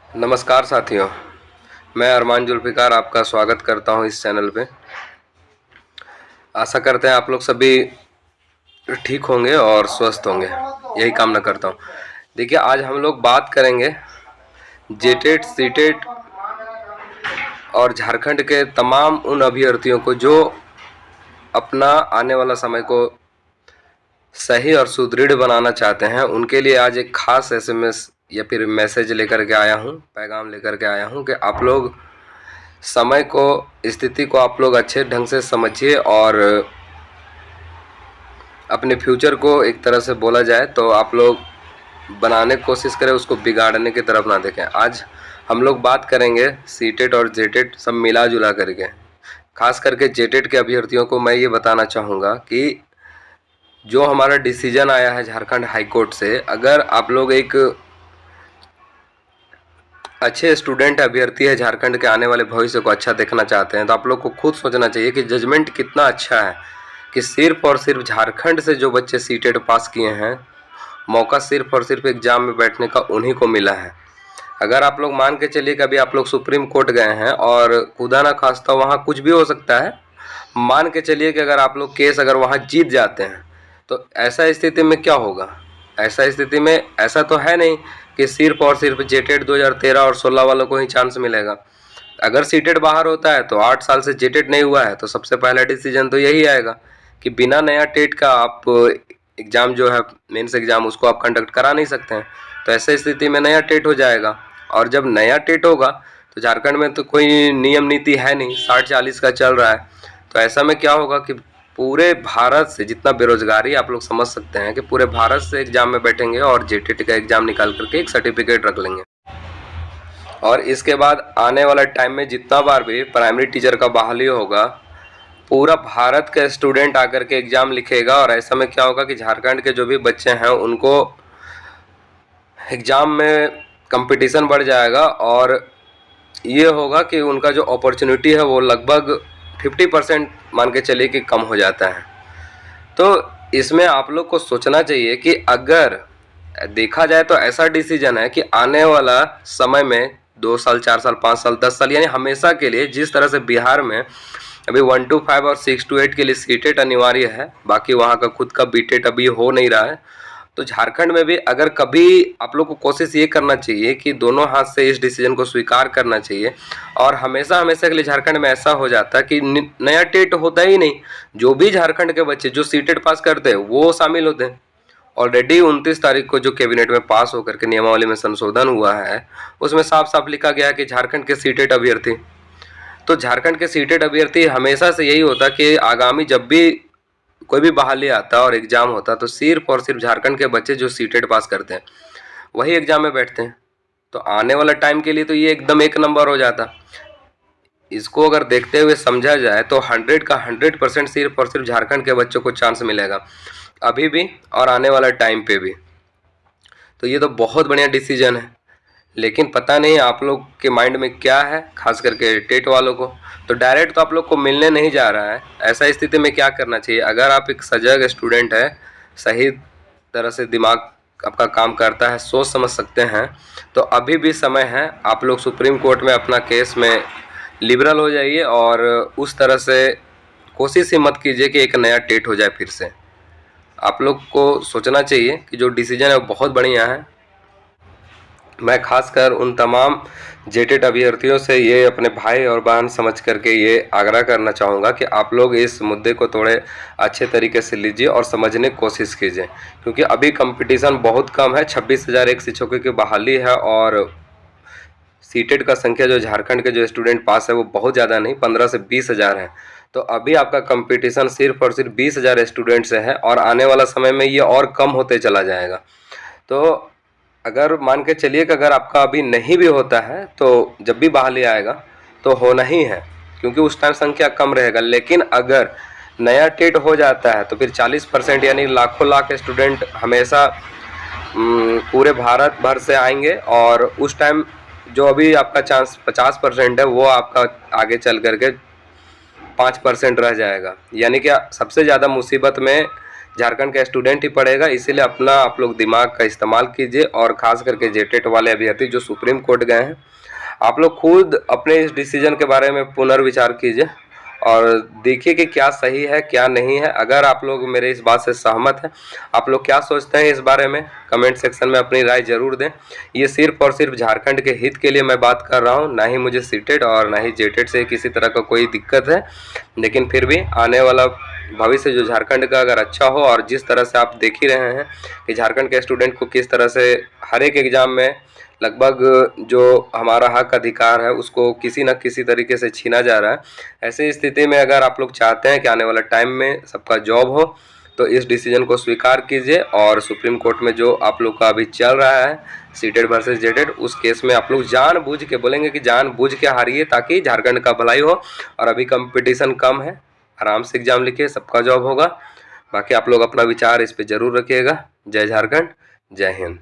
नमस्कार साथियों, मैं अरमान जुल्फ़िकार आपका स्वागत करता हूं इस चैनल पे। आशा करते हैं आप लोग सभी ठीक होंगे और स्वस्थ होंगे, यही कामना करता हूं। देखिए, आज हम लोग बात करेंगे जेटेट, सीटेट और झारखंड के तमाम उन अभ्यर्थियों को जो अपना आने वाला समय को सही और सुदृढ़ बनाना चाहते हैं। उनके लिए आज एक खास एसएमएस या फिर मैसेज लेकर के आया हूं, पैगाम लेकर के आया हूं कि आप लोग समय को, स्थिति को आप लोग अच्छे ढंग से समझिए और अपने फ्यूचर को एक तरह से बोला जाए तो आप लोग बनाने की कोशिश करें, उसको बिगाड़ने की तरफ ना देखें। आज हम लोग बात करेंगे सीटेट और जेटेट सब मिला जुला करके। खास करके जेटेट के अभ्यर्थियों को मैं ये बताना चाहूँगा कि जो हमारा डिसीजन आया है झारखंड हाई कोर्ट से, अगर आप लोग एक अच्छे स्टूडेंट अभ्यर्थी है, झारखंड के आने वाले भविष्य को अच्छा देखना चाहते हैं, तो आप लोग को खुद सोचना चाहिए कि जजमेंट कितना अच्छा है कि सिर्फ और सिर्फ झारखंड से जो बच्चे सीटेट पास किए हैं, मौका सिर्फ और सिर्फ एग्ज़ाम में बैठने का उन्हीं को मिला है। अगर आप लोग मान के चलिए कभी आप लोग सुप्रीम कोर्ट गए हैं और खुदा ना खास्ता वहाँ कुछ भी हो सकता है, मान के चलिए कि अगर आप लोग केस अगर वहाँ जीत जाते हैं तो ऐसा स्थिति में क्या होगा? ऐसा स्थिति में ऐसा तो है नहीं कि सिर्फ और सिर्फ जेटेट 2013 और 16 वालों को ही चांस मिलेगा। अगर सीटेट बाहर होता है तो 8 साल से जेटेट नहीं हुआ है तो सबसे पहला डिसीजन तो यही आएगा कि बिना नया टेट का आप एग्ज़ाम जो है मेंस एग्ज़ाम उसको आप कंडक्ट करा नहीं सकते हैं। तो ऐसे स्थिति में नया टेट हो जाएगा, और जब नया टेट होगा तो झारखंड में तो कोई नियम नीति है नहीं, 60-40 का चल रहा है। तो ऐसा में क्या होगा कि पूरे भारत से जितना बेरोजगारी आप लोग समझ सकते हैं कि पूरे भारत से एग्ज़ाम में बैठेंगे और जेटेट का एग्ज़ाम निकाल करके एक सर्टिफिकेट रख लेंगे। और इसके बाद आने वाला टाइम में जितना बार भी प्राइमरी टीचर का बहाली होगा, पूरा भारत का स्टूडेंट आकर के एग्ज़ाम लिखेगा। और ऐसा में क्या होगा कि झारखंड के जो भी बच्चे हैं उनको एग्ज़ाम में कंपटीशन बढ़ जाएगा, और ये होगा कि उनका जो अपॉर्चुनिटी है वो लगभग 50% मान के चलिए कि कम हो जाता है। तो इसमें आप लोग को सोचना चाहिए कि अगर देखा जाए तो ऐसा डिसीजन है कि आने वाला समय में 2 साल, 4 साल, 5 साल, 10 साल, यानी हमेशा के लिए, जिस तरह से बिहार में अभी 1 to 5 और 6 to 8 के लिए सीटेट अनिवार्य है, बाकी वहाँ का खुद का बीटेट अभी हो नहीं रहा है, तो झारखंड में भी अगर कभी आप लोग को कोशिश ये करना चाहिए कि दोनों हाथ से इस डिसीजन को स्वीकार करना चाहिए। और हमेशा हमेशा के लिए झारखंड में ऐसा हो जाता है कि नया टेट होता ही नहीं, जो भी झारखंड के बच्चे जो सीटेट पास करते हैं वो शामिल होते हैं। ऑलरेडी 29 तारीख को जो कैबिनेट में पास होकर के नियमावली में संशोधन हुआ है, उसमें साफ साफ लिखा गया है कि झारखंड के सीटेट अभ्यर्थी, तो झारखंड के सीटेट अभ्यर्थी हमेशा से यही होता कि आगामी जब भी कोई भी बहाली आता और एग्ज़ाम होता तो सिर्फ और सिर्फ झारखंड के बच्चे जो सीटेट पास करते हैं वही एग्ज़ाम में बैठते हैं। तो आने वाला टाइम के लिए तो ये एकदम एक नंबर हो जाता। इसको अगर देखते हुए समझा जाए तो 100 का 100% सिर्फ और सिर्फ झारखंड के बच्चों को चांस मिलेगा, अभी भी और आने वाला टाइम पे भी। तो ये तो बहुत बढ़िया डिसीजन है, लेकिन पता नहीं आप लोग के माइंड में क्या है, खास करके टेट वालों को। तो डायरेक्ट तो आप लोग को मिलने नहीं जा रहा है। ऐसा स्थिति में क्या करना चाहिए? अगर आप एक सजग स्टूडेंट है, सही तरह से दिमाग आपका काम करता है, सोच समझ सकते हैं, तो अभी भी समय है। आप लोग सुप्रीम कोर्ट में अपना केस में लिबरल हो जाइए और उस तरह से कोशिश ही मत कीजिए कि एक नया टेट हो जाए फिर से। आप लोग को सोचना चाहिए कि जो डिसीजन है वो बहुत बढ़िया है। मैं खासकर उन तमाम जेटेट अभ्यर्थियों से ये अपने भाई और बहन समझ करके ये आग्रह करना चाहूँगा कि आप लोग इस मुद्दे को थोड़े अच्छे तरीके से लीजिए और समझने की कोशिश कीजिए, क्योंकि अभी कंपटीशन बहुत कम है। 26,001 शिक्षकों की बहाली है और सीटेट का संख्या जो झारखंड के जो स्टूडेंट पास है वो बहुत ज़्यादा नहीं, 15 से 20,000 है। तो अभी आपका कंपटीशन सिर्फ और सिर्फ 20,000 स्टूडेंट से है, और आने वाला समय में ये और कम होते चला जाएगा। तो अगर मान के चलिए कि अगर आपका अभी नहीं भी होता है तो जब भी बहाली आएगा तो होना ही है, क्योंकि उस टाइम संख्या कम रहेगा। लेकिन अगर नया टेट हो जाता है तो फिर 40% यानी लाखों लाख स्टूडेंट हमेशा पूरे भारत भर से आएंगे, और उस टाइम जो अभी आपका चांस 50% है वो आपका आगे चल करके 5% रह जाएगा। यानी कि सबसे ज़्यादा मुसीबत में झारखंड का स्टूडेंट ही पढ़ेगा। इसीलिए अपना आप लोग दिमाग का इस्तेमाल कीजिए और ख़ास करके जेटेट वाले अभ्यर्थी जो सुप्रीम कोर्ट गए हैं, आप लोग खुद अपने इस डिसीजन के बारे में पुनर्विचार कीजिए और देखिए कि क्या सही है क्या नहीं है। अगर आप लोग मेरे इस बात से सहमत हैं, आप लोग क्या सोचते हैं इस बारे में कमेंट सेक्शन में अपनी राय ज़रूर दें। ये सिर्फ और सिर्फ झारखंड के हित के लिए मैं बात कर रहा हूँ, ना ही मुझे सीटेट और ना ही जेटेट से किसी तरह का कोई दिक्कत है। लेकिन फिर भी आने वाला भविष्य जो झारखंड का अगर अच्छा हो, और जिस तरह से आप देख ही रहे हैं कि झारखंड के स्टूडेंट को किस तरह से हर एक एग्ज़ाम में लगभग जो हमारा हक अधिकार है उसको किसी न किसी तरीके से छीना जा रहा है। ऐसी स्थिति में अगर आप लोग चाहते हैं कि आने वाला टाइम में सबका जॉब हो, तो इस डिसीजन को स्वीकार कीजिए और सुप्रीम कोर्ट में जो आप लोग का अभी चल रहा है सीटेट वर्सेस जेटेट, उस केस में आप लोग जानबूझ के बोलेंगे कि जानबूझ के हारिए ताकि झारखंड का भलाई हो। और अभी कंपटीशन कम है, आराम से एग्ज़ाम लिखिए, सबका जॉब होगा। बाकी आप लोग अपना विचार इस पर ज़रूर रखिएगा। जय झारखंड, जय हिंद।